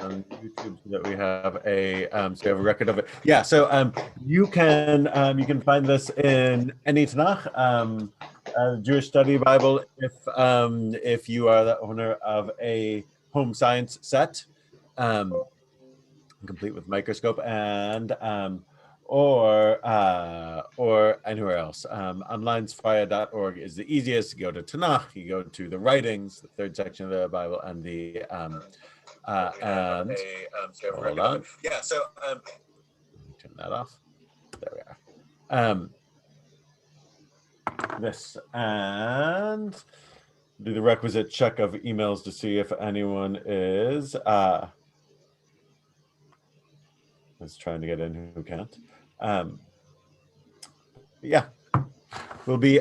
on YouTube so that we have a record of it. Yeah, so you can find this in any Tanakh, Jewish Study Bible, if you are the owner of a home science set, complete with microscope, and or anywhere else. Onlinesfire.org is the easiest. You go to Tanakh, you go to the writings, the third section of the Bible, and the and hold on. Yeah, so turn that off. There we are. This and do the requisite check of emails to see if anyone is trying to get in who can't. Yeah, we'll be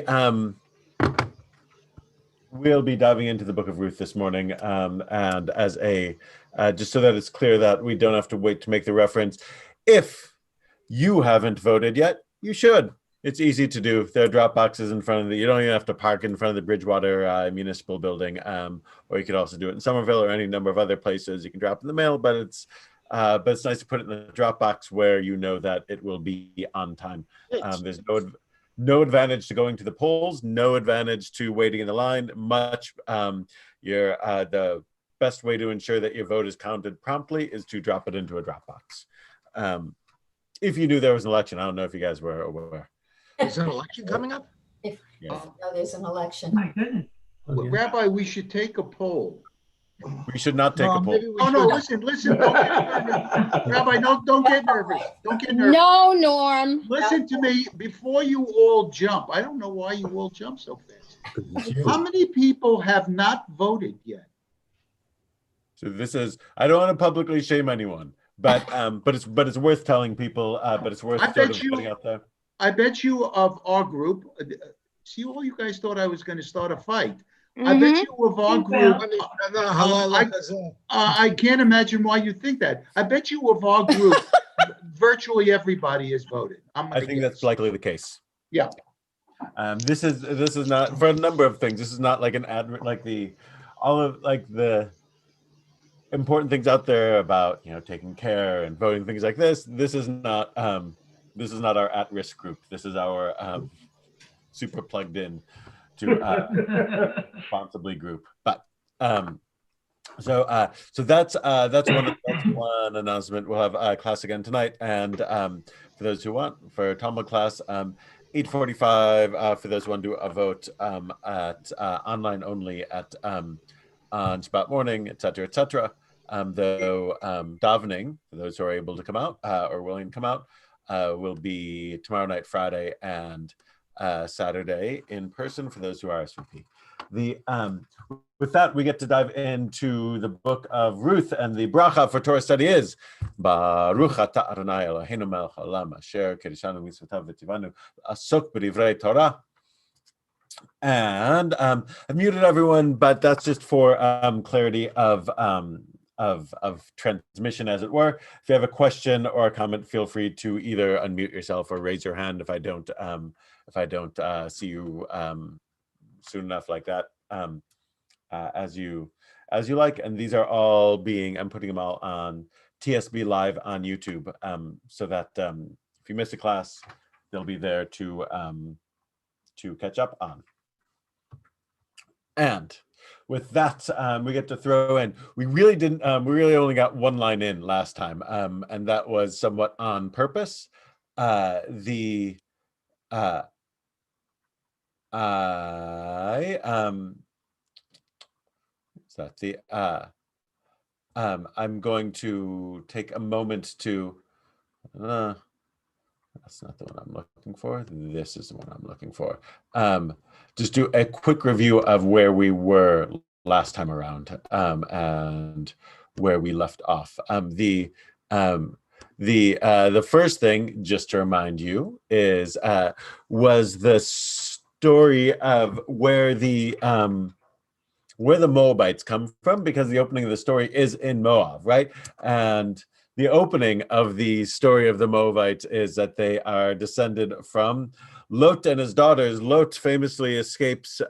diving into the book of Ruth this morning, and as a just so that it's clear that we don't have to wait to make the reference. If you haven't voted yet, you should. It's easy to do. There are drop boxes in front of you don't even have to park in front of the Bridgewater Municipal Building, or you could also do it in Somerville or any number of other places. You can drop in the mail, but it's nice to put it in the drop box where you know that it will be on time. There's no advantage to going to the polls, no advantage to waiting in the line. The best way to ensure that your vote is counted promptly is to drop it into a drop box. If you knew there was an election, I don't know if you guys were aware. Is there an election coming up? If there's an election. My goodness. Well, Rabbi, we should take a poll. We should not take a poll. No, listen, don't get nervous. Rabbi, don't get nervous. Don't get nervous. No, Norm. Listen to me before you all jump. I don't know why you all jump so fast. How many people have not voted yet? So this is, I don't want to publicly shame anyone, but it's worth telling people, but it's worth putting out there. I bet you of our group, see, all you guys thought I was going to start a fight. I bet you of our group, I can't imagine why you think that. I bet you of our group, virtually everybody has voted. I think that's likely the case. Yeah. This is not, for a number of things. This is not like an ad, like the important things out there about taking care and voting, things like this. This is not our at-risk group. This is our super plugged in to responsibly group. But so that's one announcement. We'll have class again tonight, and for those who want, for Talmud class, 8:45 for those who want to do a vote at online only at on Shabbat morning, etc., etc. Though davening for those who are able to come out or willing to come out will be tomorrow night, Friday, and Saturday in person for those who are RSVP. With that, we get to dive into the book of Ruth, and the bracha for Torah study is Baruch atah Adonai Eloheinu melech haolam asher kiddushanu mitzvotav v'tivanu asok b'divrei Torah. And I've muted everyone, but that's just for clarity of transmission, as it were. If you have a question or a comment, feel free to either unmute yourself or raise your hand if I don't see you soon enough like that, as you like. And these are all I'm putting them all on TSB Live on YouTube, so that if you miss a class, they'll be there to catch up on. And with that, we get to throw in. We really only got one line in last time, and that was somewhat on purpose. I'm going to take a moment to. That's not the one I'm looking for. This is the one I'm looking for. Just do a quick review of where we were last time around, and where we left off. The first thing, just to remind you, was the story of where the Moabites come from, because the opening of the story is in Moab, right? And the opening of the story of the Moabites is that they are descended from Lot and his daughters. Lot famously escapes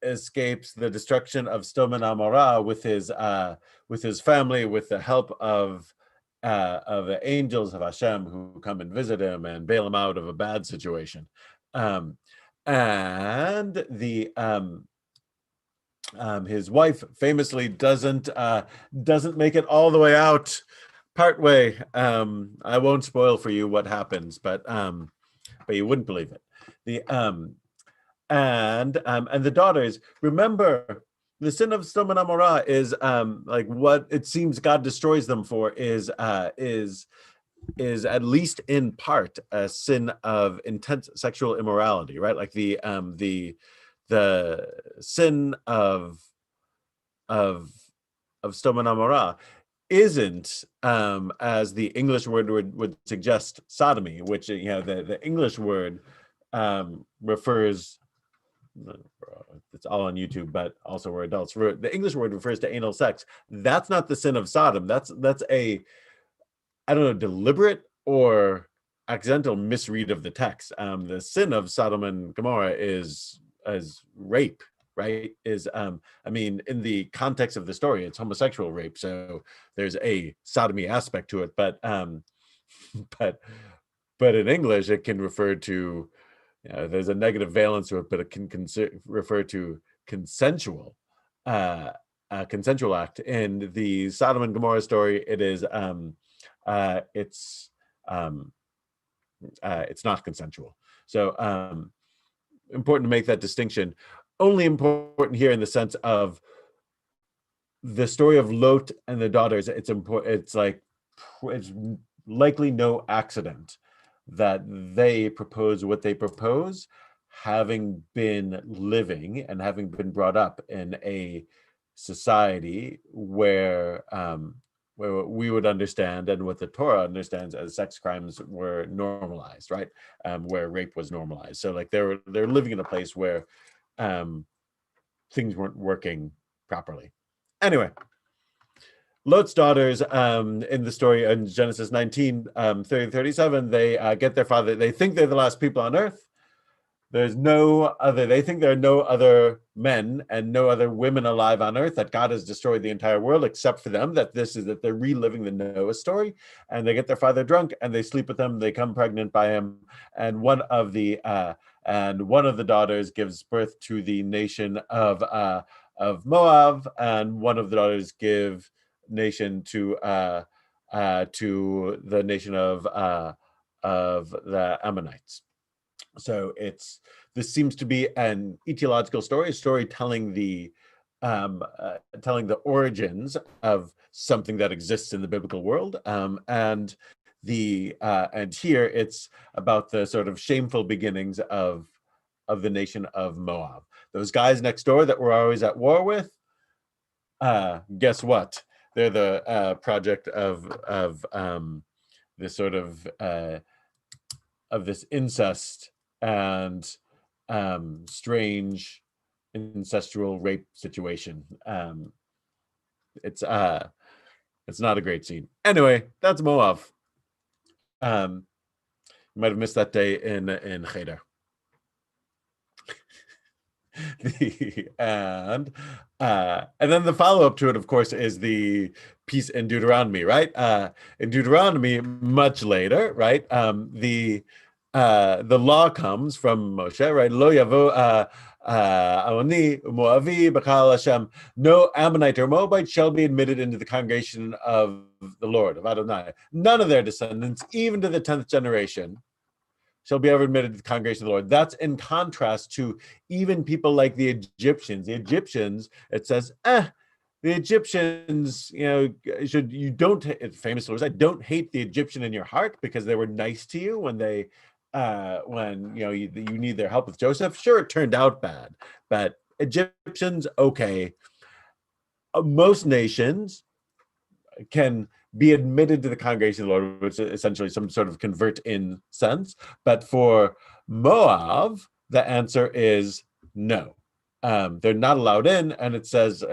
escapes the destruction of Stoman Amorah with his family, with the help of the angels of Hashem who come and visit him and bail him out of a bad situation. And his wife famously doesn't make it all the way out, part way. I won't spoil for you what happens, but you wouldn't believe it. And the daughters, remember, the sin of Sodom and Amorah is like what it seems God destroys them for is at least in part a sin of intense sexual immorality, right? Like the sin of Sodom and Amorah isn't as the English word would suggest sodomy, which the English word refers. It's all on YouTube, but also we're adults. The English word refers to anal sex. That's not the sin of Sodom. That's a, I don't know, deliberate or accidental misread of the text. The sin of Sodom and Gomorrah is rape, right? I mean, in the context of the story, it's homosexual rape, so there's a sodomy aspect to it. But in English, it can refer to, there's a negative valence to it, but it can refer to consensual act. In the Sodom and Gomorrah story, it is it's not consensual. So important to make that distinction. Only important here in the sense of the story of Lot and the daughters. It's important. It's likely no accident that they propose what they propose, having been living and having been brought up in a society where we would understand, and what the Torah understands as sex crimes, were normalized, right? Where rape was normalized. So like they're living in a place where things weren't working properly. Anyway, Lot's daughters in the story in Genesis 19, 30-37, they get their father. They think they're the last people on earth. They think there are no other men and no other women alive on earth, that God has destroyed the entire world except for them, that they're reliving the Noah story. And they get their father drunk and they sleep with him. They come pregnant by him. And one of the daughters gives birth to the nation of Moab, and one of the daughters give nation to the nation of the Ammonites. So this seems to be an etiological story, a story telling the origins of something that exists in the biblical world, and here it's about the sort of shameful beginnings of the nation of Moab. Those guys next door that we're always at war with, guess what? They're the project of this sort of this incest and strange incestual rape situation. It's not a great scene. Anyway, that's Moab. You might have missed that day in Cheder. And then the follow-up to it, of course, is the piece in Deuteronomy, right? In Deuteronomy, much later, right? The law comes from Moshe, right? Lo yavo Amoni Moavi b'chal Hashem. No Ammonite or Moabite shall be admitted into the congregation of the Lord, of Adonai. None of their descendants, even to the 10th generation, shall be ever admitted to the congregation of the Lord. That's in contrast to even people like the Egyptians. The Egyptians, it says, the Egyptians, famous words, don't hate the Egyptian in your heart because they were nice to you when they, you need their help with Joseph. Sure, it turned out bad, but Egyptians, okay. Most nations can be admitted to the congregation of the Lord, which is essentially some sort of convert-in sense. But for Moab, the answer is no. They're not allowed in, and it says,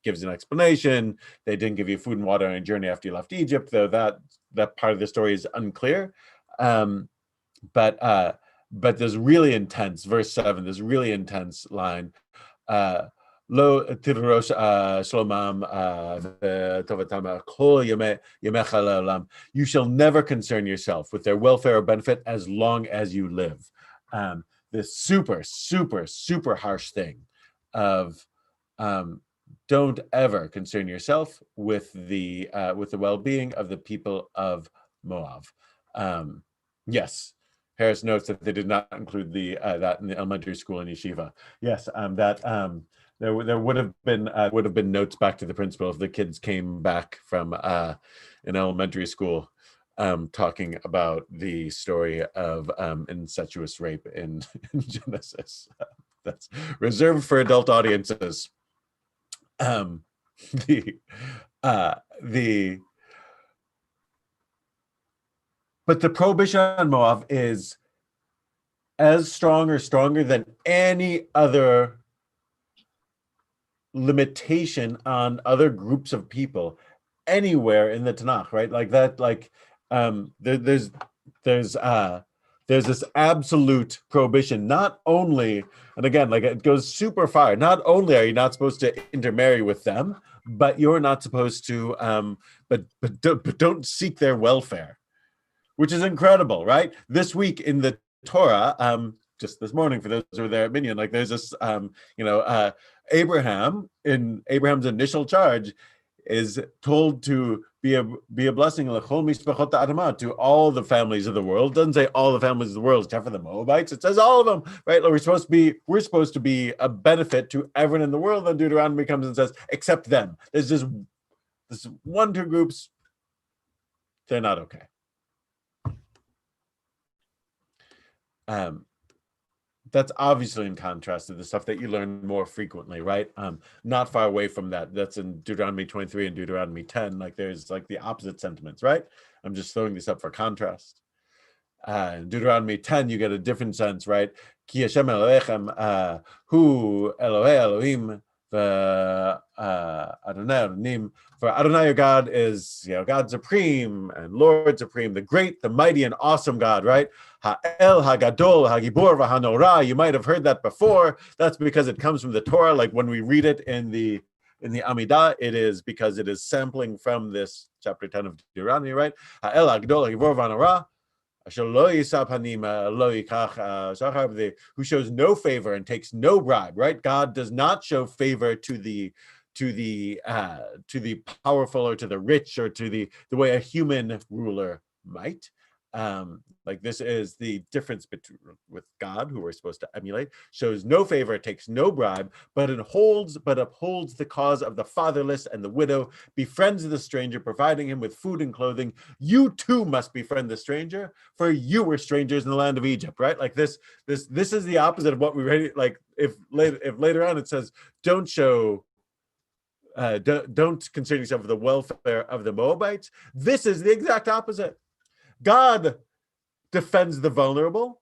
gives an explanation. They didn't give you food and water on a journey after you left Egypt, though that part of the story is unclear. But there's really intense, verse 7, this really intense line. Lo tirosh shlomam tovatam kol yamecha le'olam. You shall never concern yourself with their welfare or benefit as long as you live. This super, super, super harsh thing of don't ever concern yourself with the well-being of the people of Moab. Yes, Harris notes that they did not include that in the elementary school and yeshiva. Yes, there would have been notes back to the principal if the kids came back from an elementary school talking about the story of incestuous rape in Genesis. That's reserved for adult audiences. But the prohibition on Moab is as strong or stronger than any other limitation on other groups of people anywhere in the Tanakh, right? Like that, like there's this absolute prohibition, not only, and again, like it goes super far, not only are you not supposed to intermarry with them, but you're not supposed to but don't seek their welfare, which is incredible, right? This week in the Torah, just this morning for those who were there at Minyan, like there's this Abraham, in Abraham's initial charge, is told to be a blessing to all the families of the world. It doesn't say all the families of the world except for the Moabites. It says all of them, right? Like we're supposed to be a benefit to everyone in the world. Then Deuteronomy comes and says, except them. There's just this 1-2 groups. They're not okay. That's obviously in contrast to the stuff that you learn more frequently, right? Not far away from that. That's in Deuteronomy 23 and Deuteronomy 10. Like there's like the opposite sentiments, right? I'm just throwing this up for contrast. In Deuteronomy 10, you get a different sense, right? Ki Hashem Elohechem hu Elohei Elohim v'Adonai Adonim. For Adonai, your God, is God supreme and Lord supreme, the great, the mighty, and awesome God, right? Ha'el, Ha'gadol, Ha'gibor, V'Hanora. You might have heard that before. That's because it comes from the Torah. Like when we read it in the Amidah, it is because it is sampling from this chapter 10 of Deuteronomy, right? Ha'el, Ha'gadol, Ha'gibor, V'Hanora. Who shows no favor and takes no bribe, right? God does not show favor to the powerful or to the rich or to the way a human ruler might. Like this is the difference with God, who we're supposed to emulate, shows no favor, takes no bribe, but upholds the cause of the fatherless and the widow, befriends the stranger, providing him with food and clothing. You too must befriend the stranger, for you were strangers in the land of Egypt, right? Like this is the opposite of what we read. Like if later on it says, don't concern yourself with the welfare of the Moabites. This is the exact opposite. God defends the vulnerable,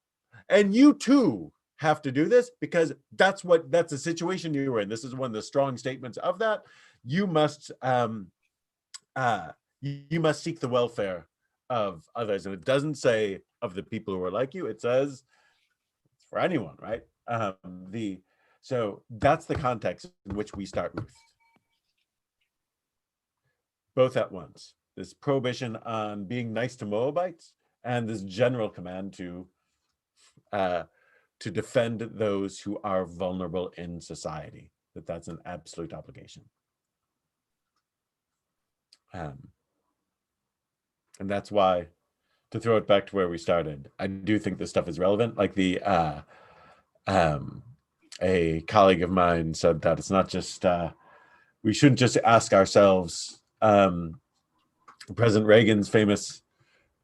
and you too have to do this because that's the situation you were in. This is one of the strong statements of that. You must seek the welfare of others, and it doesn't say of the people who are like you. It says it's for anyone, right? So that's the context in which we start Ruth. Both at once. This prohibition on being nice to Moabites and this general command to defend those who are vulnerable in society. That's an absolute obligation. And that's why, to throw it back to where we started, I do think this stuff is relevant. Like a colleague of mine said that it's not just we shouldn't just ask ourselves President Reagan's famous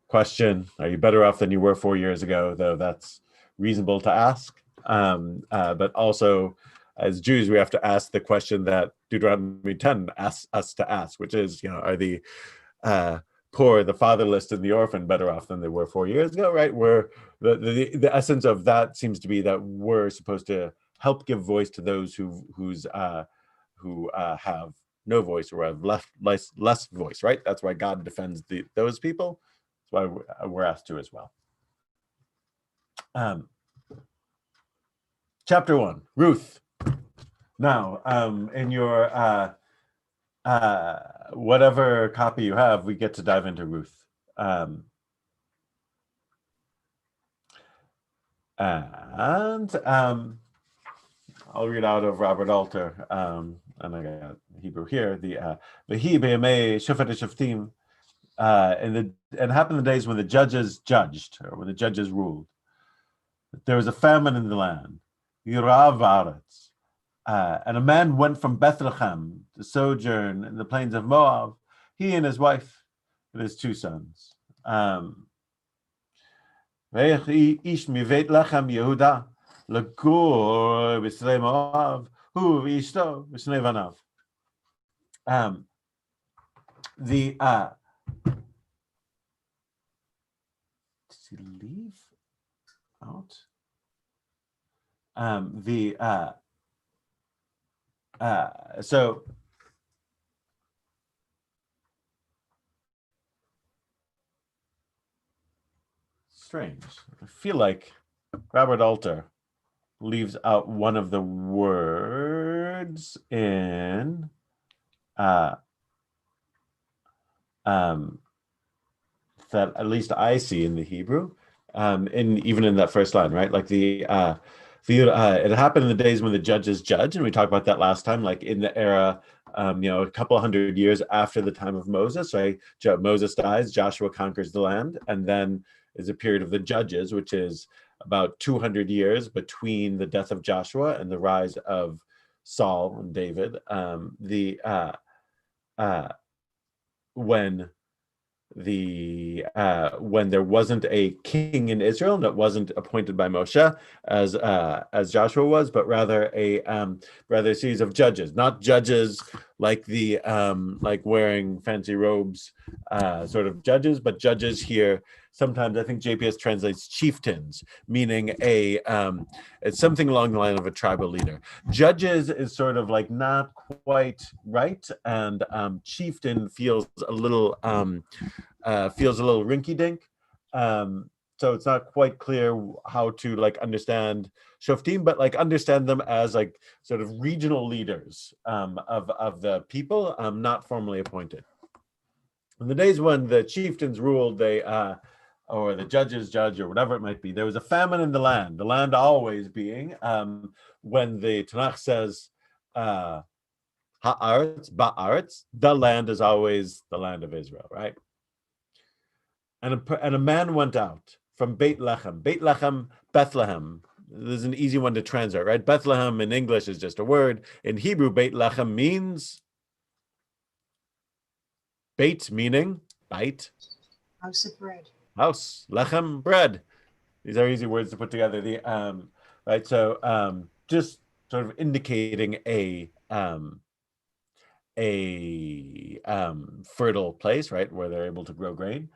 question, are you better off than you were 4 years ago? Though that's reasonable to ask. But also, as Jews, we have to ask the question that Deuteronomy 10 asks us to ask, which is, are the poor, the fatherless, and the orphan better off than they were 4 years ago, right? Where the essence of that seems to be that we're supposed to help give voice to those who have no voice or have less voice, right? That's why God defends those people. That's why we're asked to as well. Chapter 1, Ruth. Now, in your whatever copy you have, we get to dive into Ruth. And I'll read out of Robert Alter, and I got Hebrew here. The V'hi b'yamei shofet hashoftim, and it happened in the days when the judges judged, or when the judges ruled. There was a famine in the land, Yirav Aretz, and a man went from Bethlehem to sojourn in the plains of Moab, he and his wife and his 2 sons. Ish mivet lechem Yehuda, Lagur b'snei Moab, hu v'ishto b'snei vanav. Did he leave out? So strange. I feel like Robert Alter leaves out one of the words in that at least I see in the Hebrew, even in that first line, right? Like it happened in the days when the judges judge, and we talked about that last time, like in the era, a couple 100 years after the time of Moses, right? Moses dies, Joshua conquers the land, and then is a period of the judges, which is about 200 years between the death of Joshua and the rise of Saul and David. When there wasn't a king in Israel that wasn't appointed by Moshe as Joshua was, but rather a series of judges, not judges like the like wearing fancy robes sort of judges, but judges here. Sometimes I think JPS translates chieftains, meaning it's something along the line of a tribal leader. Judges is sort of like not quite right, and chieftain feels a little rinky-dink. So it's not quite clear how to like understand shoftim, but like understand them as like sort of regional leaders of the people, not formally appointed. In the days when the chieftains ruled, or the judges judge, or whatever it might be, there was a famine in the land always being, when the Tanakh says ha'aretz, ba'aretz, the land is always the land of Israel, right? And a man went out from Beit Lechem, Bethlehem. This is an easy one to translate, right? Bethlehem in English is just a word. In Hebrew, Beit Lechem means Beit, meaning bite. House of bread. House, lechem, bread. These are easy words to put together. Right. So just sort of indicating a fertile place, right, where they're able to grow grain.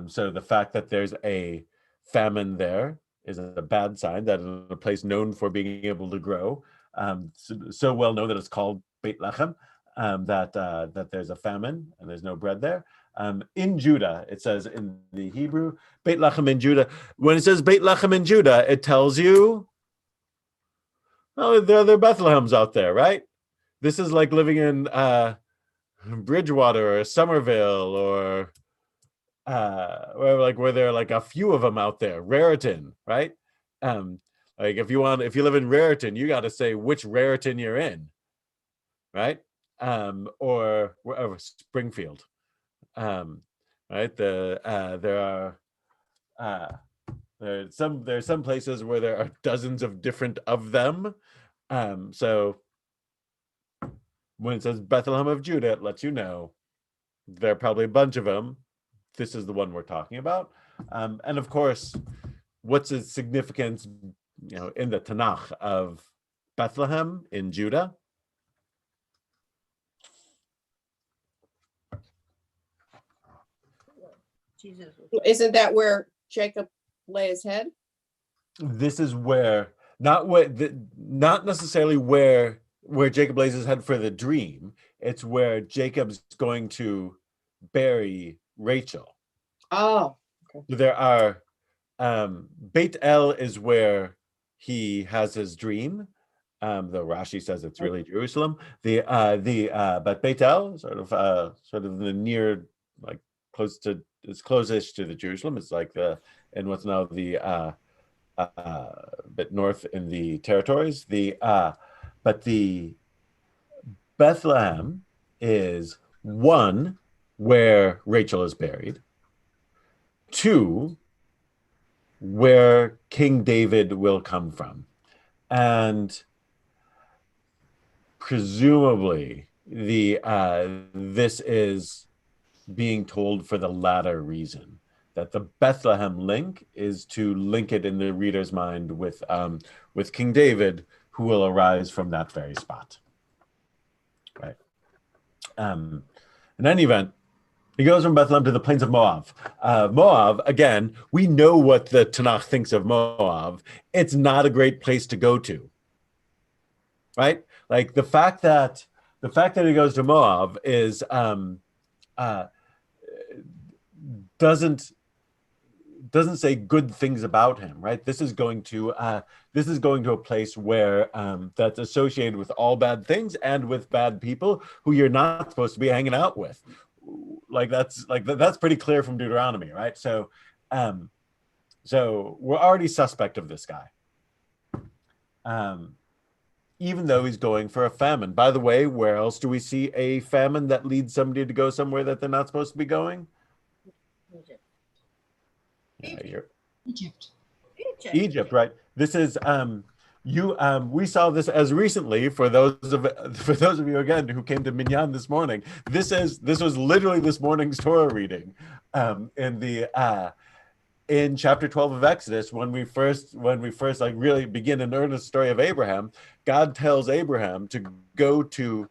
So the fact that there's a famine there is a bad sign. That in a place known for being able to grow, so well known that it's called Beit Lechem, that there's a famine and there's no bread there. In Judah, it says in the Hebrew, Beit Lechem in Judah. When it says Beit Lechem in Judah, it tells you, oh, there are Bethlehems out there, right? This is like living in Bridgewater or Somerville or where there are like a few of them out there. Raritan, right? Like if you live in Raritan, you got to say which Raritan you're in, right? Or Springfield. Right? There's some places where there are dozens of different of them. So when it says Bethlehem of Judah, it lets you know there are probably a bunch of them. This is the one we're talking about. And of course, what's its significance, in the Tanakh of Bethlehem in Judah? Jesus. Isn't that where Jacob lay his head? This is where not necessarily where Jacob lays his head for the dream. It's where Jacob's going to bury Rachel. Oh, okay. There are Beit El is where he has his dream, though Rashi says it's really Jerusalem. But Beit El, sort of the near, like it's closest to the Jerusalem. It's like in what's now the bit north in the territories. But the Bethlehem is one where Rachel is buried. Two, where King David will come from. And presumably this is being told for the latter reason, that the Bethlehem link is to link it in the reader's mind with King David, who will arise from that very spot. Right. In any event, he goes from Bethlehem to the plains of Moab. Moab, again, we know what the Tanakh thinks of Moab. It's not a great place to go to, right? Like the fact that he goes to Moab is doesn't say good things about him, right? This is going to a place where that's associated with all bad things and with bad people who you're not supposed to be hanging out with. That's pretty clear from Deuteronomy, right? So we're already suspect of this guy, even though he's going for a famine. By the way, where else do we see a famine that leads somebody to go somewhere that they're not supposed to be going? Egypt, right? This is we saw this as recently for those of you again who came to Minyan this morning. This was literally this morning's Torah reading in chapter 12 of Exodus, when we first like really begin an earnest story of Abraham. God tells Abraham to go to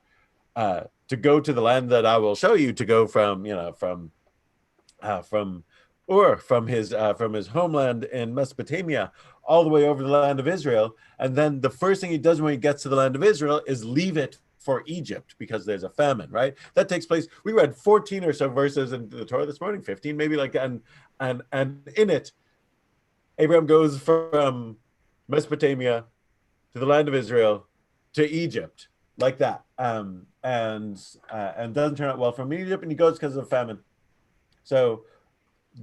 the land that I will show you, to go from Ur, from his homeland in Mesopotamia, all the way over the land of Israel. And then the first thing he does when he gets to the land of Israel is leave it for Egypt, because there's a famine, right? That takes place. We read 14 or so verses in the Torah this morning, 15 maybe, and in it, Abraham goes from Mesopotamia to the land of Israel to Egypt, like that, and doesn't turn out well from Egypt, and he goes because of famine. So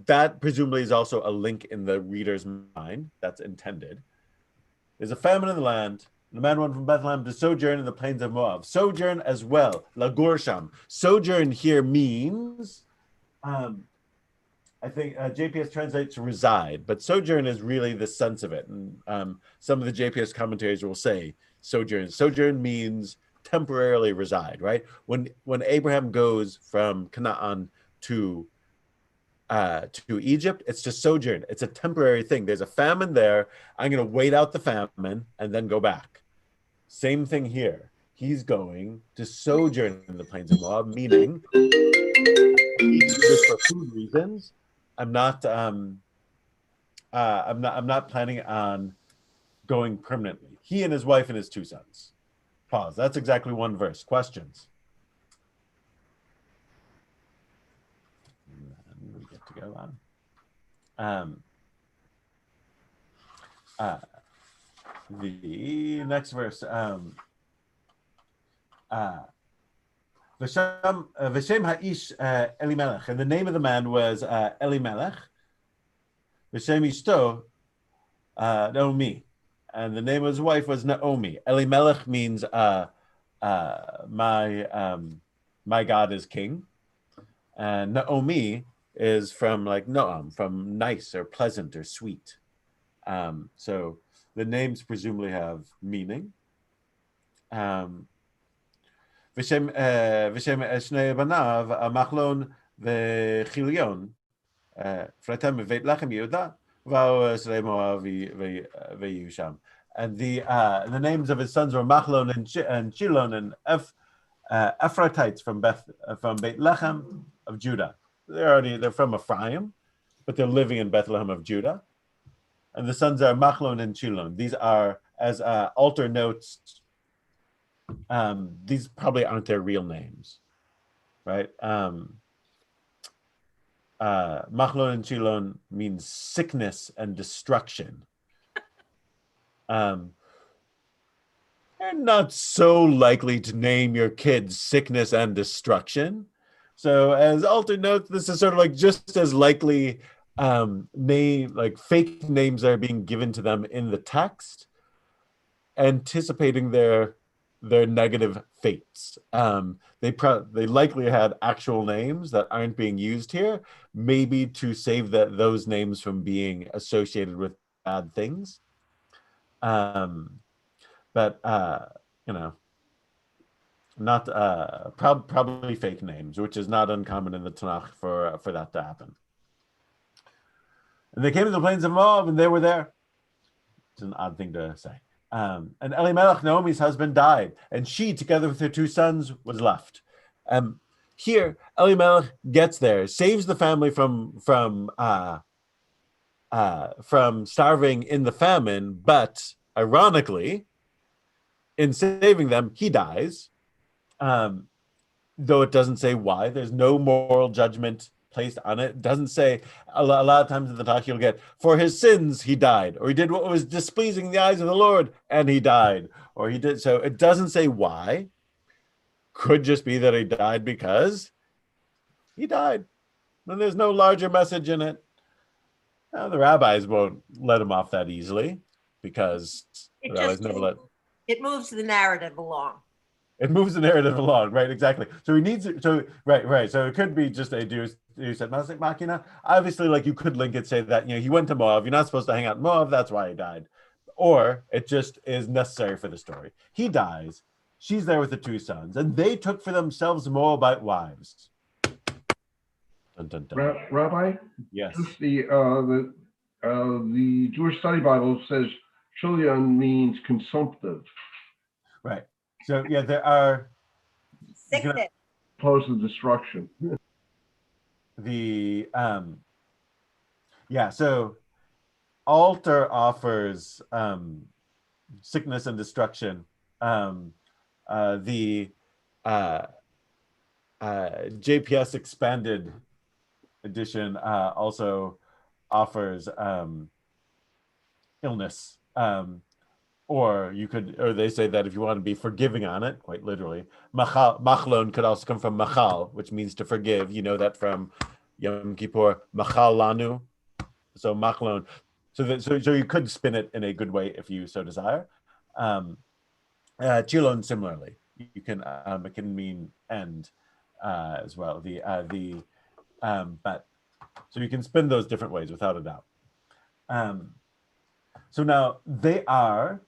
that presumably is also a link in the reader's mind that's intended. There's a famine in the land. The man went from Bethlehem to sojourn in the plains of Moab. Sojourn as well, lagur sham. Sojourn here means, I think JPS translates reside, but sojourn is really the sense of it. And some of the JPS commentaries will say sojourn. Sojourn means temporarily reside, right? When Abraham goes from Canaan to Egypt, it's to sojourn. It's a temporary thing. There's a famine there. I'm going to wait out the famine and then go back. Same thing here. He's going to sojourn in the plains of Moab, meaning just for food reasons. I'm not planning on going permanently. He and his wife and his two sons. Pause. That's exactly one verse. Questions? We get to go on. The next verse. V'shem ha'ish Elimelech, and the name of the man was Elimelech. V'shem ishto Naomi, and the name of his wife was Naomi. Elimelech means my God is king, and Naomi is from like Noam, from nice or pleasant or sweet. So the names presumably have meaning. V'shem shnei banav Machlon v'Chilion fratem v'Beit Lechem Yehuda v'Srei Moab v'Yusham. And the names of his sons were Machlon and Chilon and Ephratites from Beit Lechem of Judah. They're from Ephraim, but they're living in Bethlehem of Judah. And the sons are Machlon and Chilon. These are, as altar notes, these probably aren't their real names, right? Machlon and Chilon means sickness and destruction. You're not so likely to name your kids sickness and destruction. So as Alter notes, this is sort of like just as likely fake names are being given to them in the text, anticipating their negative fates. They likely had actual names that aren't being used here, maybe to save those names from being associated with bad things. But you know, not probably fake names, which is not uncommon in the Tanakh for that to happen. And they came to the plains of Moab, and they were there. It's an odd thing to say. And Elimelech, Naomi's husband, died, and she, together with her 2 sons, was left. Here, Elimelech gets there, saves the family from starving in the famine, but ironically, in saving them, he dies. Though it doesn't say why. There's no moral judgment placed on it. It doesn't say. A lot of times in the talk you'll get, for his sins he died, or he did what was displeasing in the eyes of the Lord and he died, or he did. So it doesn't say why. Could just be that he died because he died. And there's no larger message in it. Now, the rabbis won't let him off that easily because the rabbis never let. It moves the narrative along. It moves the narrative along, right? Exactly. So he needs it. So right. So it could be just a Deus Ex Machina. Obviously, like you could link it, say that he went to Moab. You're not supposed to hang out in Moab. That's why he died, or it just is necessary for the story. He dies. She's there with the 2 sons, and they took for themselves Moabite wives. Dun, dun, dun. Rabbi, Yes. just the Jewish Study Bible says Shulyan means consumptive. Right. So yeah, there are Sickness. Opposed to destruction. So Alter offers sickness and destruction. The JPS expanded edition also offers illness. Or they say that if you want to be forgiving on it, quite literally, machlon could also come from machal, which means to forgive. You know that from Yom Kippur, machal lanu. So machlon. So you could spin it in a good way if you so desire. Chilon similarly, you can it can mean end as well. But so you can spin those different ways without a doubt. So now they are.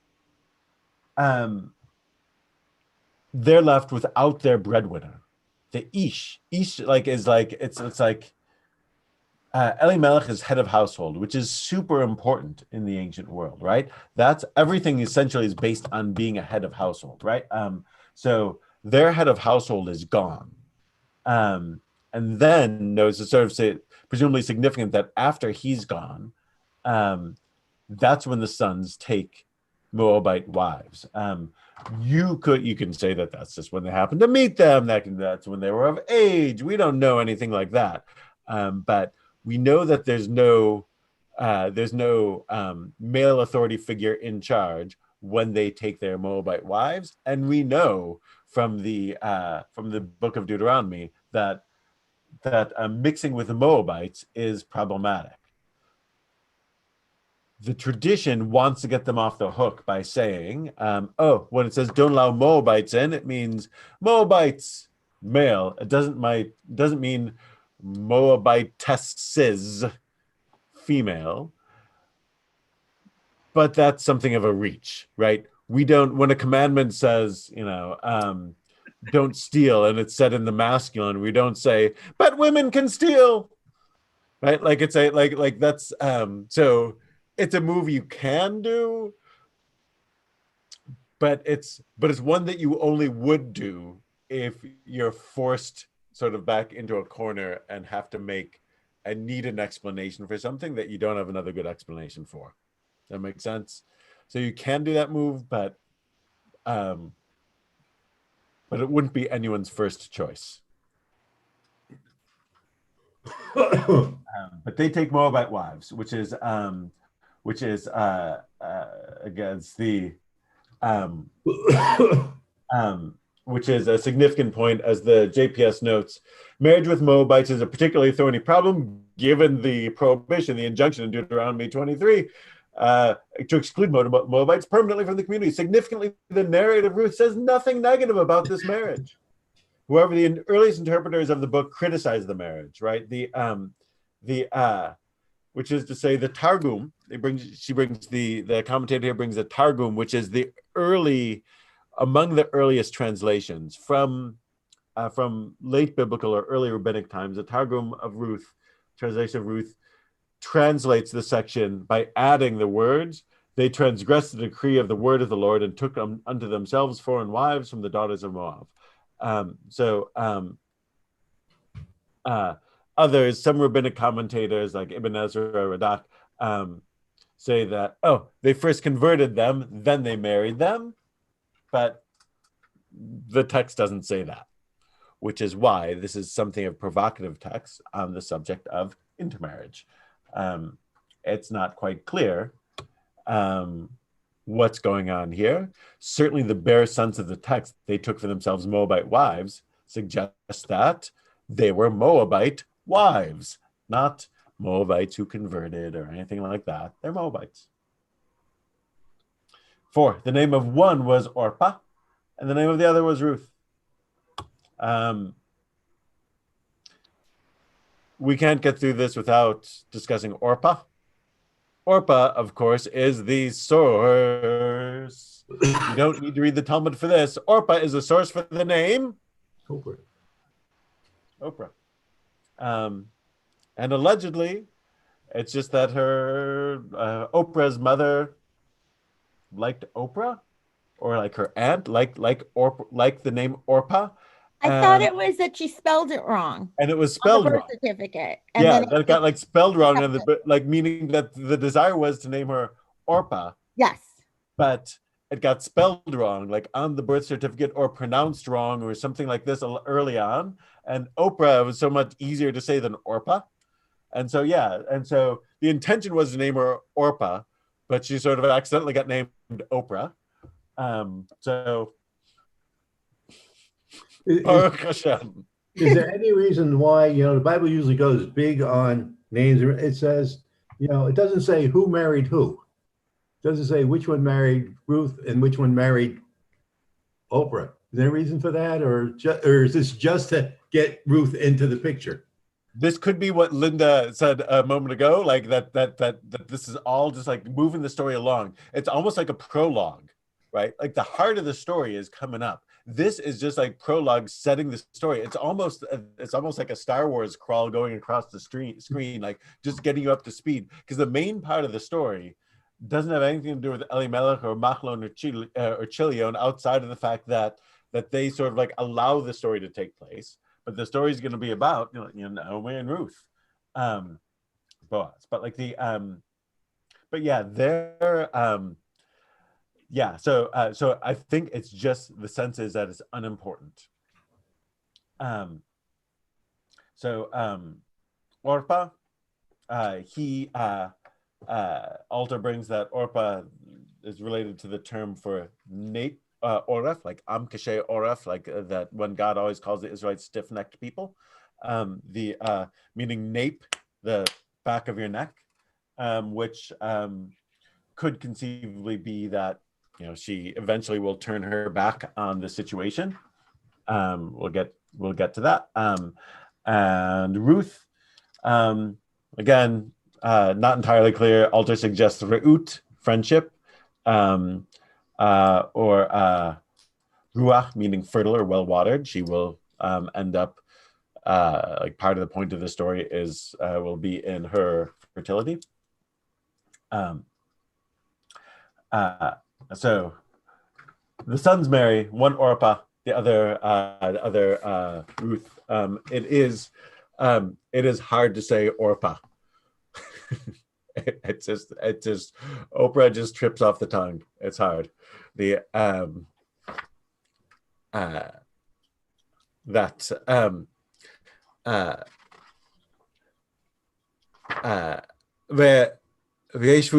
They're left without their breadwinner. The ish is like it's like Elimelech is head of household, which is super important in the ancient world, right? That's everything essentially is based on being a head of household, right? So their head of household is gone, and then it's sort of presumably significant that after he's gone, that's when the sons take Moabite wives. You can say that that's just when they happened to meet them. That's when they were of age. We don't know anything like that, but we know that there's no male authority figure in charge when they take their Moabite wives, and we know from the book of Deuteronomy that mixing with the Moabites is problematic. The tradition wants to get them off the hook by saying, when it says don't allow Moabites in, it means Moabites, male. It doesn't mean Moabitesses, female. But that's something of a reach, right? When a commandment says, don't steal, and it's said in the masculine, we don't say, but women can steal, right? Like it's that's, so it's a move you can do, but it's one that you only would do if you're forced sort of back into a corner and have to need an explanation for something that you don't have another good explanation for. Does that make sense? So you can do that move, but it wouldn't be anyone's first choice. But they take Moabite wives, which is against the which is a significant point, as the JPS notes. Marriage with Moabites is a particularly thorny problem, given the prohibition, the injunction in Deuteronomy 23, to exclude Moabites permanently from the community. Significantly, the narrative Ruth says nothing negative about this marriage. However, the earliest interpreters of the book criticize the marriage, right? Which is to say, the Targum. The commentator here brings a Targum, which is among the earliest translations from late biblical or early rabbinic times. The Targum of Ruth, translation of Ruth, translates the section by adding the words, "They transgressed the decree of the word of the Lord and took unto themselves foreign wives from the daughters of Moab." Others, some rabbinic commentators like Ibn Ezra or Radak, say that, they first converted them, then they married them. But the text doesn't say that, which is why this is something of provocative text on the subject of intermarriage. It's not quite clear what's going on here. Certainly the bare sense of the text, they took for themselves Moabite wives, suggests that they were Moabite wives, not Moabites who converted or anything like that. They're Moabites. 4, the name of one was Orpah, and the name of the other was Ruth. We can't get through this without discussing Orpah. Orpah, of course, is the source. You don't need to read the Talmud for this. Orpah is the source for the name Oprah. And allegedly, it's just that her Oprah's mother liked Oprah, or like her aunt liked the name Orpah. I thought it was that she spelled it wrong. And it was on the spelled birth wrong. certificate. And Yeah, then that got like spelled wrong, and meaning that the desire was to name her Orpah. Yes. But it got spelled wrong, like on the birth certificate, or pronounced wrong, or something like this early on. And Oprah was so much easier to say than Orpah. And so the intention was to name her Orpah, but she sort of accidentally got named Oprah. Baruch Hashem. Is there any reason why, the Bible usually goes big on names? It says, it doesn't say who married who. It doesn't say which one married Ruth and which one married Oprah. Is there a reason for that? Or is this just to get Ruth into the picture? This could be what Linda said a moment ago, like that this is all just like moving the story along. It's almost like a prologue, right? Like the heart of the story is coming up. This is just like prologue setting the story. It's almost like a Star Wars crawl going across the screen, like just getting you up to speed. Because the main part of the story doesn't have anything to do with Elimelech or Machlon or Chilion, outside of the fact that they sort of like allow the story to take place. But the story is going to be about Naomi and Ruth, Boaz. But like but yeah, they're. So I think it's just the sense is that it's unimportant. Orpah, Alter brings that Orpah is related to the term for nape oref, like am kashe oref, like that when God always calls the Israelites stiff-necked people, meaning nape, the back of your neck, which could conceivably be that she eventually will turn her back on the situation. We'll get to that. And Ruth, again, not entirely clear. Alter suggests re'ut, friendship, or ruach, meaning fertile or well watered. She will end up like part of the point of the story is will be in her fertility. So the sons marry, one Orpah, the other Ruth. It is hard to say Orpah. It's just Oprah just trips off the tongue. It's hard. V'yeshvu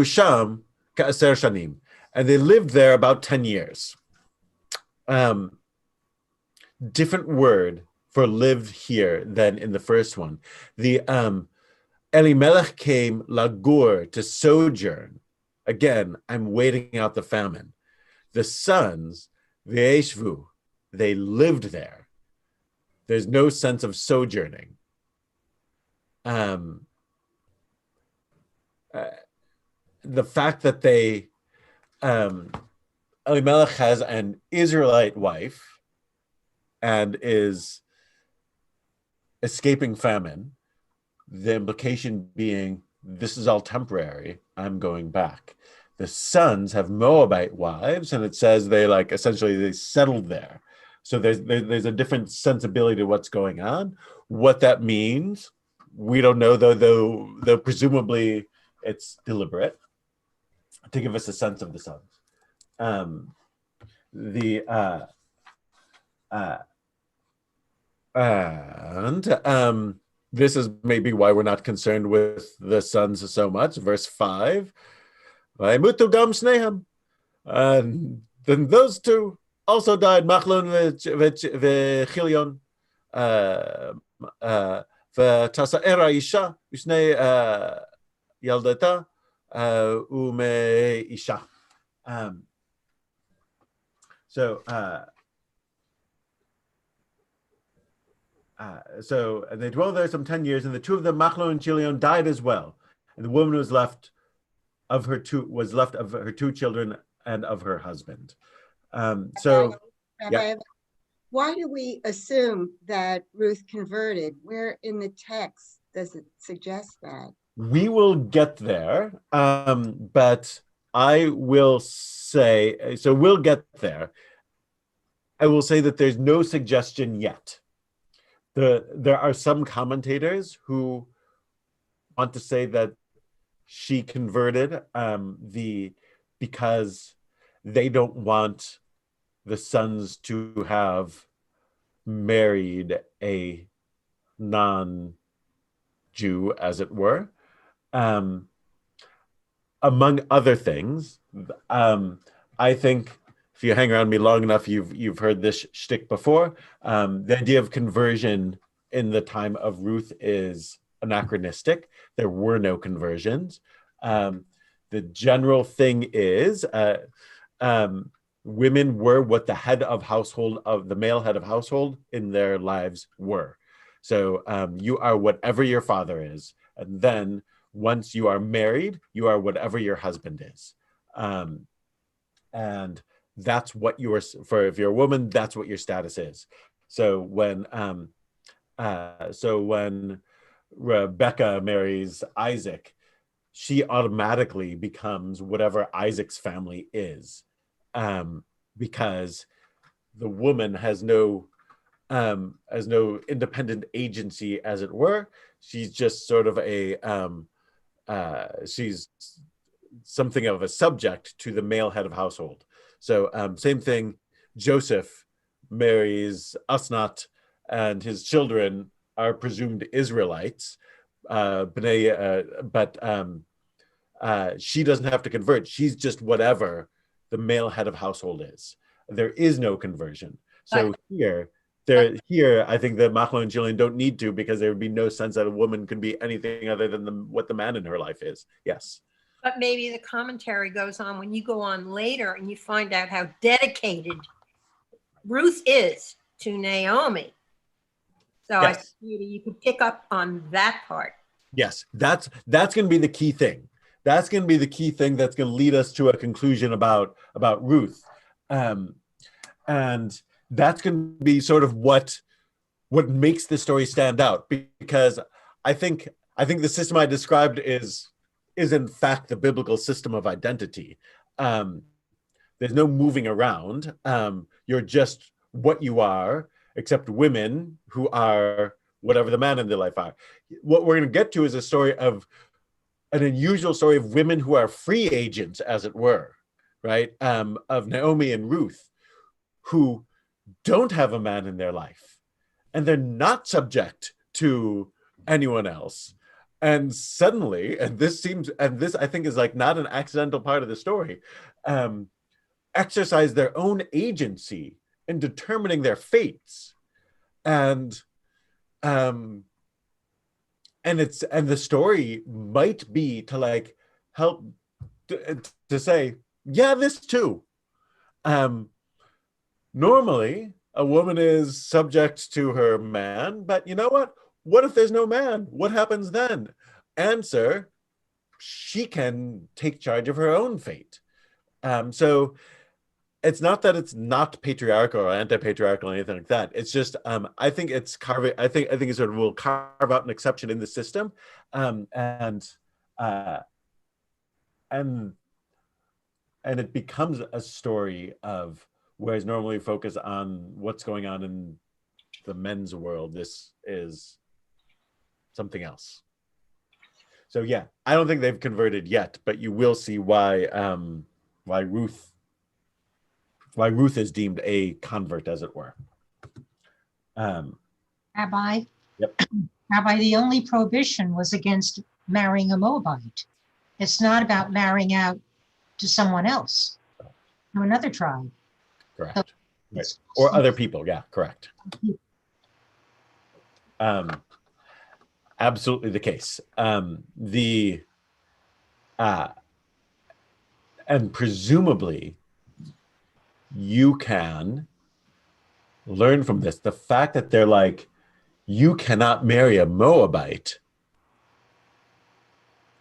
sham ka'aser shanim. and they lived there about 10 years. Different word for lived here than in the first one. The Elimelech came lagur, to sojourn. Again, I'm waiting out the famine. The sons, ve'eshvu, they lived there. There's no sense of sojourning. The fact that they, Elimelech has an Israelite wife and is escaping famine, the implication being, this is all temporary, I'm going back. The sons have Moabite wives, and it says they essentially they settled there. So there's a different sensibility to what's going on. What that means, we don't know, though presumably it's deliberate to give us a sense of the sons. This is maybe why we're not concerned with the sons so much. Verse 5, Vaymutu gam shnehem. Then those two also died, Machlon v'Chilion. V'tasa'era isha usnei yaldata ume isha. So and they dwelled there some 10 years, and the two of them, Machlon and Chilion, died as well. And the woman was left of her two children and of her husband. Rabbi, why do we assume that Ruth converted? Where in the text does it suggest that? We will get there, but I will say, so we'll get there. I will say that there's no suggestion yet. There are some commentators who want to say that she converted because they don't want the sons to have married a non-Jew, as it were. Among other things, I think if you hang around me long enough, you've heard this shtick before. The idea of conversion in the time of Ruth is anachronistic. There were no conversions. The general thing is women were what the head of household, of the male head of household in their lives were. So you are whatever your father is. And then once you are married, you are whatever your husband is. And that's what you are, for if you're a woman, that's what your status is. So when Rebecca marries Isaac, she automatically becomes whatever Isaac's family is, because the woman has no independent agency, as it were. She's just sort of she's something of a subject to the male head of household. So same thing, Joseph marries Asnat, and his children are presumed Israelites, but she doesn't have to convert. She's just whatever the male head of household is. There is no conversion. So here, I think that Machlon and Chilion don't need to, because there would be no sense that a woman could be anything other than what the man in her life is. Yes. But maybe the commentary goes on when you go on later and you find out how dedicated Ruth is to Naomi. So Yes. maybe you could pick up on that part. Yes, that's going to be the key thing. That's going to be the key thing that's going to lead us to a conclusion about Ruth, and that's going to be sort of what makes the story stand out. Because I think the system I described is in fact the biblical system of identity. There's no moving around. You're just what you are, except women who are whatever the man in their life are. What we're going to get to is a story of an unusual story of women who are free agents, as it were, right? Of Naomi and Ruth, who don't have a man in their life, and they're not subject to anyone else. And suddenly, and this I think is like not an accidental part of the story, exercise their own agency in determining their fates. And and the story might be to like help to say, yeah, this too. Normally a woman is subject to her man, but you know what if there's no man? What happens then? Answer: she can take charge of her own fate. So it's not that it's not patriarchal or anti-patriarchal or anything like that. It's just I think it's carving. I think it sort of will carve out an exception in the system, and it becomes a story of, whereas normally focus on what's going on in the men's world, this is something else. So yeah, I don't think they've converted yet, but you will see why Ruth is deemed a convert, as it were. Rabbi? Yep. Rabbi, the only prohibition was against marrying a Moabite. It's not about marrying out to someone else, to another tribe. Correct. So right. Or other people. Yeah, correct. Absolutely the case. And presumably you can learn from this. The fact that they're like, you cannot marry a Moabite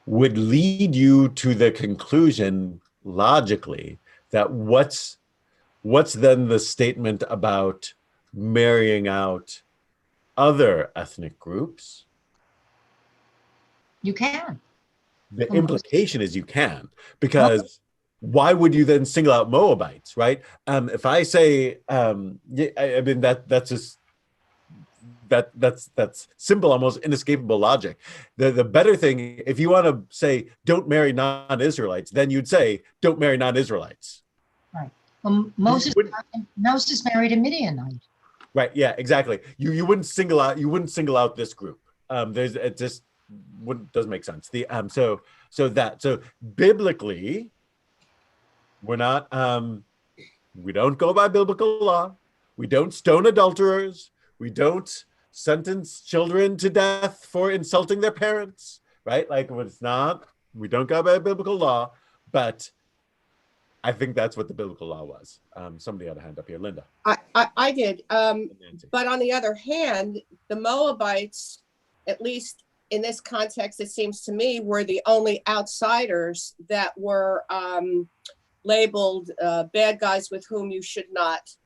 would lead you to the conclusion logically that what's then the statement about marrying out other ethnic groups? You can. The implication is you can, because why would you then single out Moabites, right? If I say, I mean, that's simple, almost inescapable logic. The better thing, if you want to say don't marry non-Israelites, then you'd say don't marry non-Israelites. Right. Well, Moses married a Midianite. Right. Yeah. Exactly. You wouldn't single out this group. It just doesn't make sense. So biblically, we're not. We don't go by biblical law. We don't stone adulterers. We don't sentence children to death for insulting their parents. Right. Like, it's not. We don't go by biblical law, but I think that's what the biblical law was. Somebody had a hand up here. Linda. I did. But on the other hand, the Moabites, at least in this context, it seems to me, were the only outsiders that were labeled bad guys with whom you should not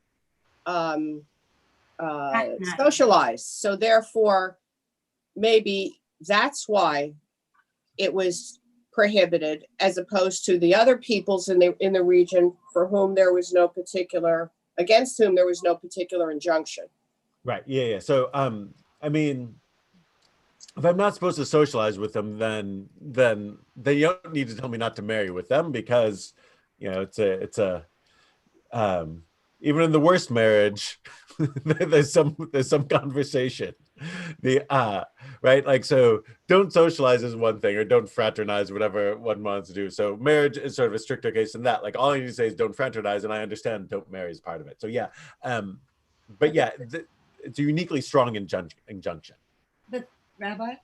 socialize. So therefore, maybe that's why it was prohibited, as opposed to the other peoples in the region for whom against whom there was no particular injunction. Right. Yeah. So I mean, if I'm not supposed to socialize with them, then you don't need to tell me not to marry with them, because it's a even in the worst marriage, there's some conversation. Right, like, so don't socialize is one thing, or don't fraternize, whatever one wants to do. So marriage is sort of a stricter case than that. Like, all I need to say is don't fraternize, and I understand don't marry is part of it. So yeah, but yeah, it's a uniquely strong injunction. But Rabbi?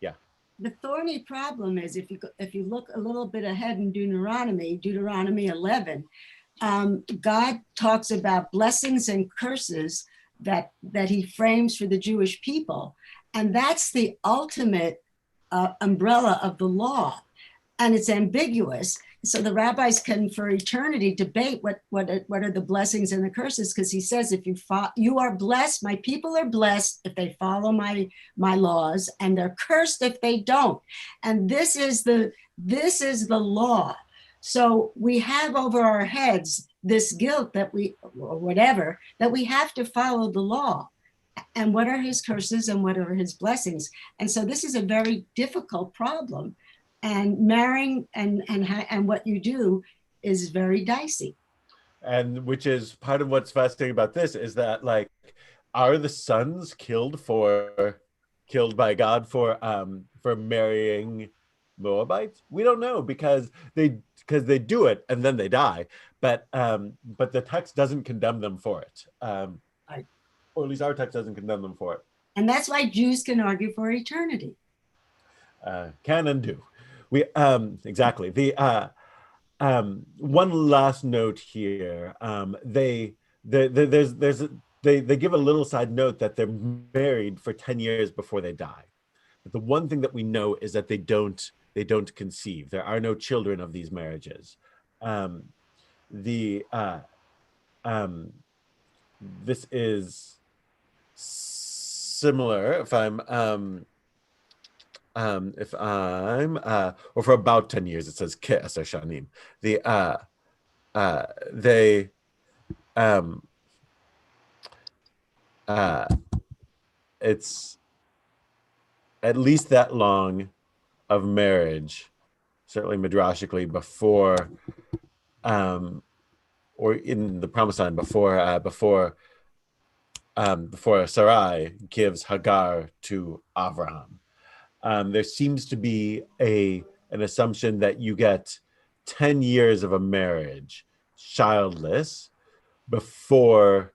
Yeah. The thorny problem is, if you look a little bit ahead in Deuteronomy 11, God talks about blessings and curses that he frames for the Jewish people. And that's the ultimate umbrella of the law. And it's ambiguous. So the rabbis can, for eternity, debate what are the blessings and the curses, because he says, if you are blessed, my people are blessed if they follow my laws, and they're cursed if they don't. And this is the law. So we have over our heads this guilt that we have to follow the law. And what are his curses and what are his blessings? And so this is a very difficult problem. And marrying and what you do is very dicey. And which is part of what's fascinating about this, is that, like, are the sons killed for killed by God for marrying Moabites? We don't know because they do it and then they die. But the text doesn't condemn them for it. Right. Or at least our text doesn't condemn them for it. And that's why Jews can argue for eternity. Can and do. We exactly. The one last note here. They give a little side note that they're married for 10 years before they die. But the one thing that we know is that they don't conceive. There are no children of these marriages. This is similar or for about 10 years, it says Ke Eser Shanim. It's at least that long of marriage, certainly midrashically, before or in the Promised Land before Sarai gives Hagar to Abraham. There seems to be an assumption that you get 10 years of a marriage childless before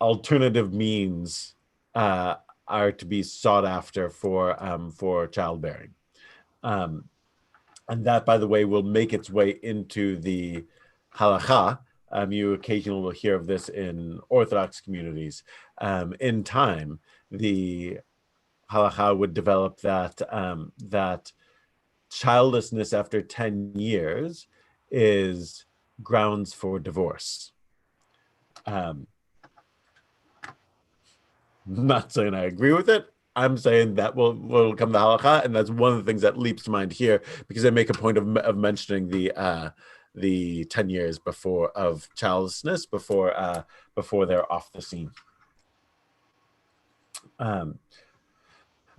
alternative means are to be sought after for childbearing. And that, by the way, will make its way into the halakha. You occasionally will hear of this in Orthodox communities. In time, the halakha would develop that childlessness after 10 years is grounds for divorce. I'm not saying I agree with it. I'm saying that will come to halakha, and that's one of the things that leaps to mind here, because I make a point of mentioning the 10 years before of childlessness before they're off the scene. And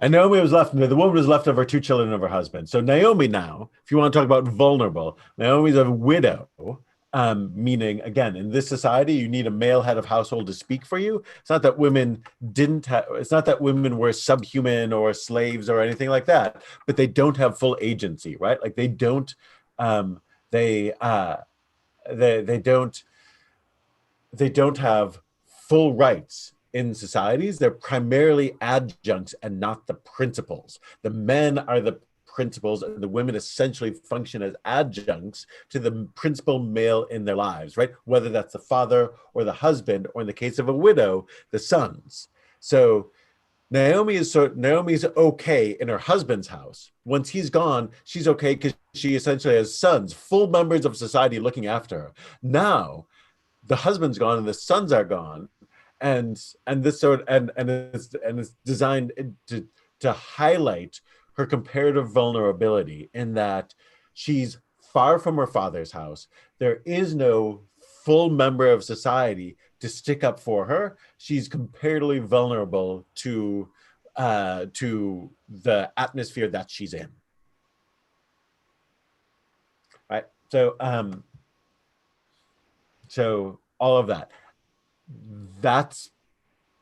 Naomi was left, the woman was left of her 2 children of her husband. So Naomi now, if you want to talk about vulnerable, Naomi's a widow, meaning, again, in this society, you need a male head of household to speak for you. It's not that women it's not that women were subhuman or slaves or anything like that, but they don't have full agency, right? Like they don't, they don't have full rights in societies. They're primarily adjuncts and not the principals. The men are the principals, and the women essentially function as adjuncts to the principal male in their lives, right? Whether that's the father or the husband, or in the case of a widow, the sons. So Naomi's okay in her husband's house. Once he's gone, she's okay because she essentially has sons, full members of society looking after her. Now, the husband's gone and the sons are gone, and it's designed to highlight her comparative vulnerability in that she's far from her father's house. There is no full member of society to stick up for her. She's comparatively vulnerable to the atmosphere that she's in. Right. So all of that. That's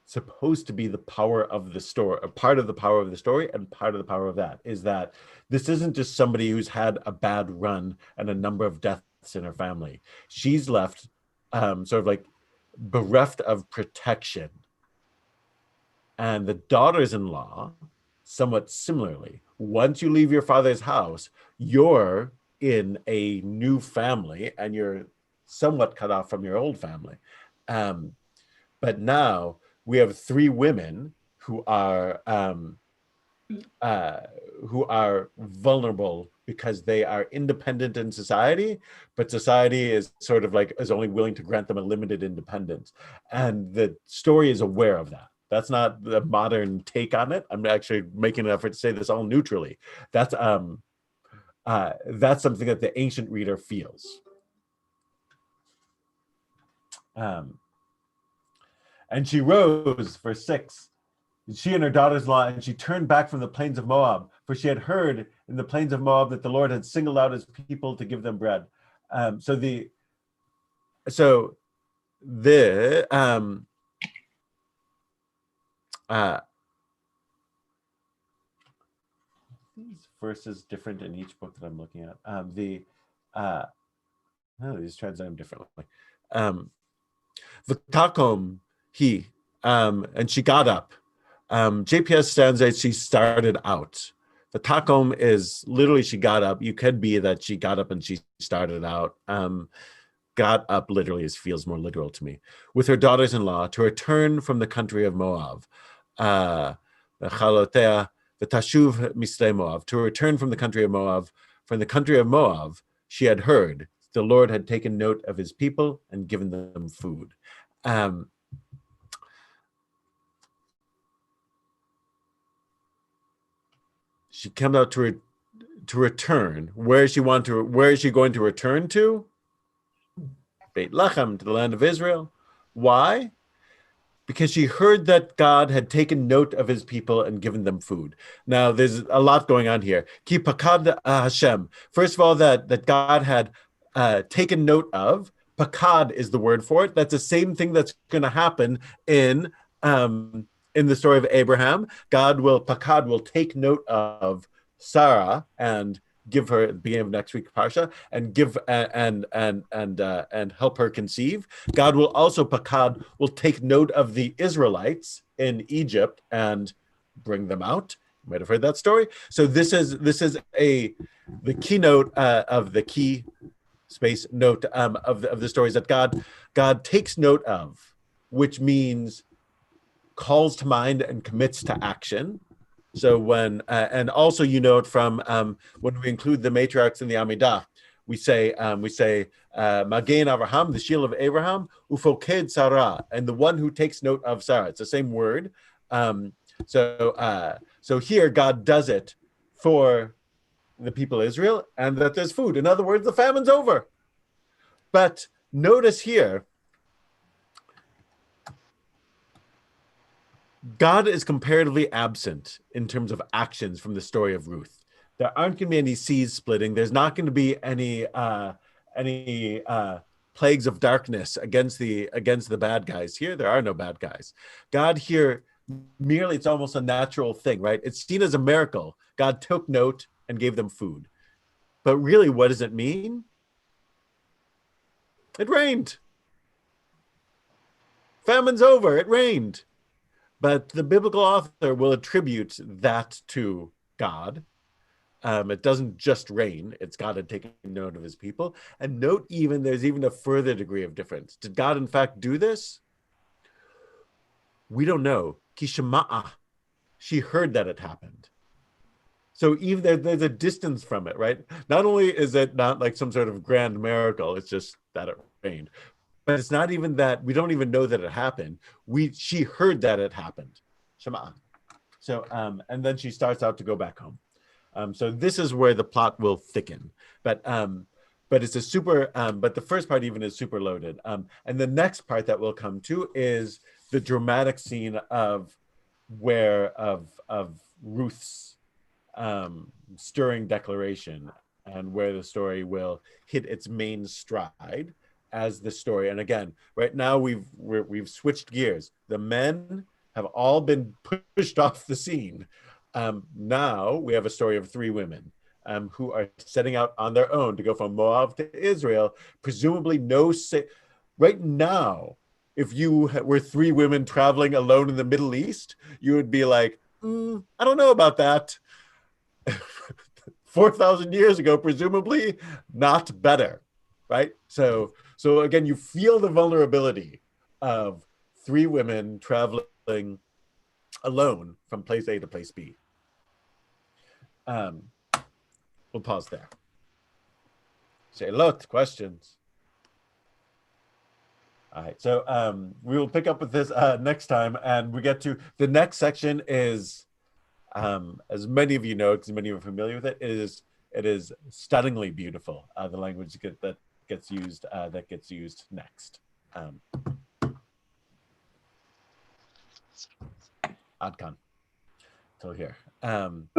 supposed to be the power of the story, or part of the power of the story, and part of the power of that is that this isn't just somebody who's had a bad run and a number of deaths in her family. She's left sort of like bereft of protection. And the daughters-in-law, somewhat similarly, once you leave your father's house, you're in a new family and you're somewhat cut off from your old family. But now we have 3 women who are vulnerable because they are independent in society, but society is sort of like is only willing to grant them a limited independence. And the story is aware of that. That's not the modern take on it. I'm actually making an effort to say this all neutrally. That's something that the ancient reader feels. And she rose, verse 6, she and her daughters-in-law, and she turned back from the plains of Moab, for she had heard in the plains of Moab that the Lord had singled out his people to give them bread. these verses different in each book that I'm looking at? No, these translate them differently. V'takom he, and she got up. JPS translates she started out. V'takom is literally she got up. You could be that she got up and she started out. Got up literally feels more literal to me. With her daughters-in-law to return from the country of Moab. Chalotea v'tashuv misle Moab, to return from the country of Moab. From the country of Moab, she had heard the Lord had taken note of his people and given them food. She comes out to return. Where is she going to return to? Beit Lechem, to the land of Israel. Why? Because she heard that God had taken note of his people and given them food. Now, there's a lot going on here. Ki pakad Hashem. First of all, that God had taken note of. Pakad is the word for it. That's the same thing that's going to happen in the story of Abraham. Pakad will take note of Sarah and give her at the beginning of next week's parsha and give and help her conceive. God will also Pakad will take note of the Israelites in Egypt and bring them out. You might have heard that story. So this is the keynote of the key space note of the stories that God takes note of, which means calls to mind and commits to action. So when and also you note from when we include the matriarchs in the Amidah, we say Magen Avraham, the shield of Abraham, Ufoked Sarah, and the one who takes note of Sarah. It's the same word. So here God does it for the people of Israel, and that there's food. In other words, the famine's over. But notice here, God is comparatively absent in terms of actions from the story of Ruth. There aren't going to be any seas splitting. There's not going to be any plagues of darkness against the bad guys. Here, there are no bad guys. God here, merely it's almost a natural thing, right? It's seen as a miracle. God took note and gave them food. But really, what does it mean? It rained. Famine's over. It rained. But the biblical author will attribute that to God. It doesn't just rain. It's God had taken note of his people. And note there's even a further degree of difference. Did God in fact do this? We don't know. Kishama'a. She heard that it happened. So even there's a distance from it, right? Not only is it not like some sort of grand miracle, it's just that it rained. But it's not even that, we don't even know that it happened. She heard that it happened. Shema. So, and then she starts out to go back home. So this is where the plot will thicken. But it's a super, but the first part even is super loaded. And the next part that we'll come to is the dramatic scene of Ruth's stirring declaration, and where the story will hit its main stride as the story. And again, right now we've switched gears. The men have all been pushed off the scene. Now we have a story of three women who are setting out on their own to go from Moab to Israel. Presumably right now, if you were three women traveling alone in the Middle East, you would be like, I don't know about that. 4,000 years ago, presumably not better, right? So again, you feel the vulnerability of three women traveling alone from place A to place B. We'll pause there. Say lot questions. All right, so we will pick up with this next time, and we get to the next section is, as many of you know, because many of you are familiar with it, it is stunningly beautiful. The language that gets used next. Adkan. Till here.